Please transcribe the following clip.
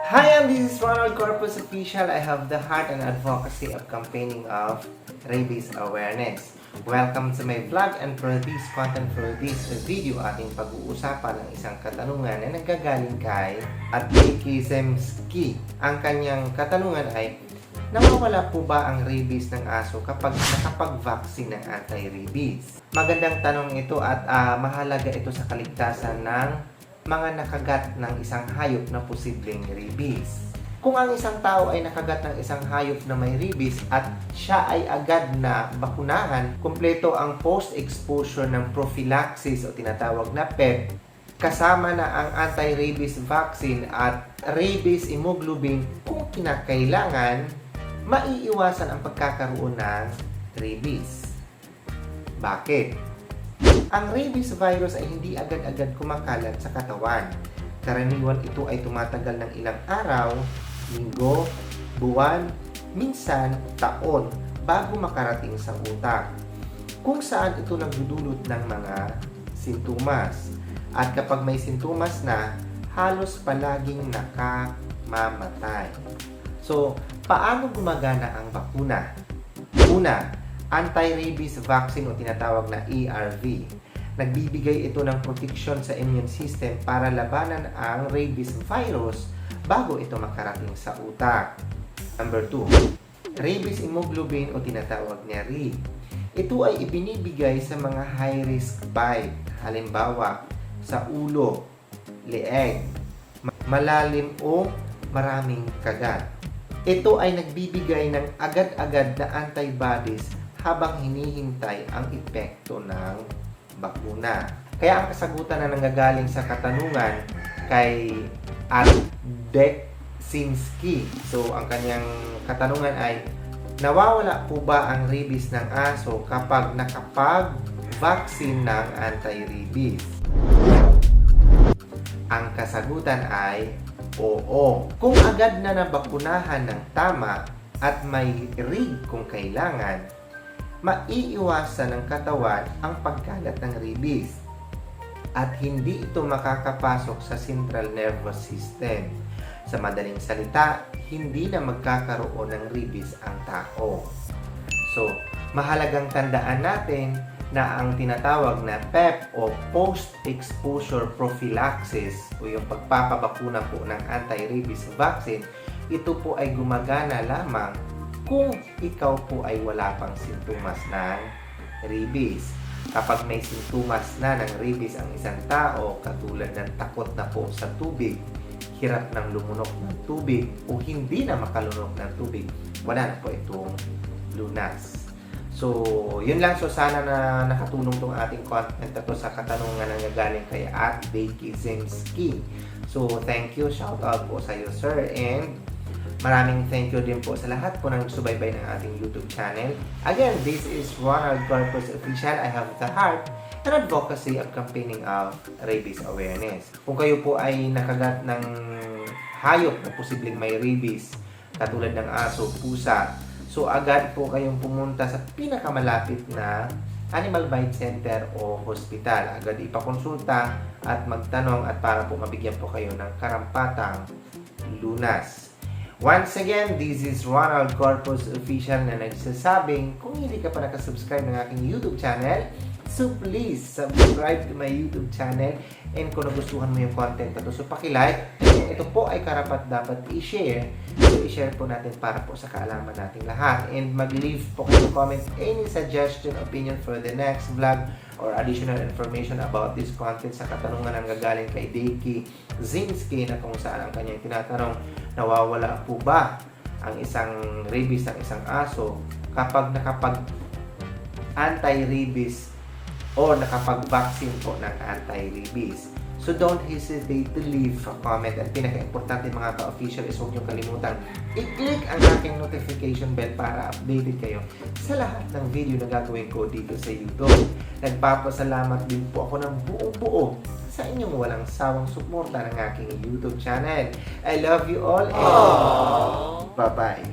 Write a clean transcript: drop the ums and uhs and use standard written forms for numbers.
Hi, this is Ronald Corpus Official. I have the heart and advocacy of campaigning of rabies awareness. Welcome to my vlog, and for this content, for this video, ating pag-uusapan ng isang katanungan na nagagaling kay Becky Zemski. Ang kanyang katanungan ay, nawawala po ba ang rabies ng aso kapag nakapag-vaccine ng anti-rabies? Magandang tanong ito at mahalaga ito sa kaligtasan ng mga nakagat ng isang hayop na posibleng rabies. Kung ang isang tao ay nakagat ng isang hayop na may rabies at siya ay agad na bakunahan, kumpleto ang post-exposure ng prophylaxis o tinatawag na PEP, kasama na ang anti-rabies vaccine at rabies immunoglobulin kung kinakailangan, maiiwasan ang pagkakaroon ng rabies. Bakit? Ang rabies virus ay hindi agad-agad kumakalat sa katawan. Karaniwan ito ay tumatagal ng ilang araw, linggo, buwan, minsan taon bago makarating sa utak, kung saan ito nagdudulot ng mga sintomas. At kapag may sintomas na, halos palaging nakamamatay. So, paano gumagana ang bakuna? Una, anti-rabies vaccine o tinatawag na ARV. Nagbibigay ito ng protection sa immune system para labanan ang rabies virus bago ito makarating sa utak. Number 2, rabies immunoglobulin o tinatawag na RI. Ito ay ibinibigay sa mga high-risk bite, halimbawa sa ulo, leeg, malalim o maraming kagat. Ito ay nagbibigay ng agad-agad na antibodies habang hinihintay ang epekto ng bakuna. Kaya ang kasagutan na nanggagaling sa katanungan kay Beksinski. So, ang kanyang katanungan ay, nawawala po ba ang rabies ng aso kapag nakapag-vaccine ng anti-rabies? Ang kasagutan ay, oo. Kung agad na nabakunahan ng tama at may rig kung kailangan, maiiwasan ng katawan ang pagkalat ng rabies at hindi ito makakapasok sa central nervous system. Sa madaling salita, hindi na magkakaroon ng rabies ang tao. So, mahalagang tandaan natin na ang tinatawag na PEP o post-exposure prophylaxis o yung pagpapabakuna po ng anti-rabies vaccine, ito po ay gumagana lamang kung ikaw po ay wala pang sintomas ng rabies. Kapag may sintomas na ng rabies ang isang tao, katulad ng takot na po sa tubig, hirap ng lumunok ng tubig, o hindi na makalunok ng tubig, wala na po itong lunas. So, yun lang. So, sana na nakatulong tong ating content na to sa katanungan na galing kay Becky Zemski. So, thank you. Shout out po sa iyo, sir. And maraming thank you din po sa lahat po ng subaybay ng ating YouTube channel. Again, this is Ronald Corpus Official. I have the heart and advocacy of campaigning of rabies awareness. Kung kayo po ay nakagat ng hayop na posibleng may rabies, katulad ng aso, pusa, so agad po kayong pumunta sa pinakamalapit na Animal Bite Center o hospital. Agad ipakonsulta at magtanong at para po mabigyan po kayo ng karampatang lunas. Once again, this is Ronald Corpus Official na nagsasabing, kung hindi ka pa nakasubscribe ng aking YouTube channel, so please subscribe to my YouTube channel, and kung nagustuhan mo yung content na to, so pakilike. Ito po ay karapat dapat i-share. So i-share po natin para po sa kaalaman nating lahat, and mag-leave po kayo comment any suggestion, opinion for the next vlog or additional information about this content sa katanungan ng gagaling kay Becky Zemski, na kung saan ang kanyang tinatanong, nawawala po ba ang isang rabies ng isang aso kapag nakapag anti-rabies o nakapag-vaccine po ng anti-rabies? So don't hesitate to leave a comment, at pinaka-importante mga ka-official is huwag niyong kalimutan i-click ang aking notification bell para updated kayo sa lahat ng video na gagawin ko dito sa YouTube. Nagpapasalamat din po ako ng buong-buo sa inyong walang sawang suporta ng aking YouTube channel. I love you all, and bye-bye.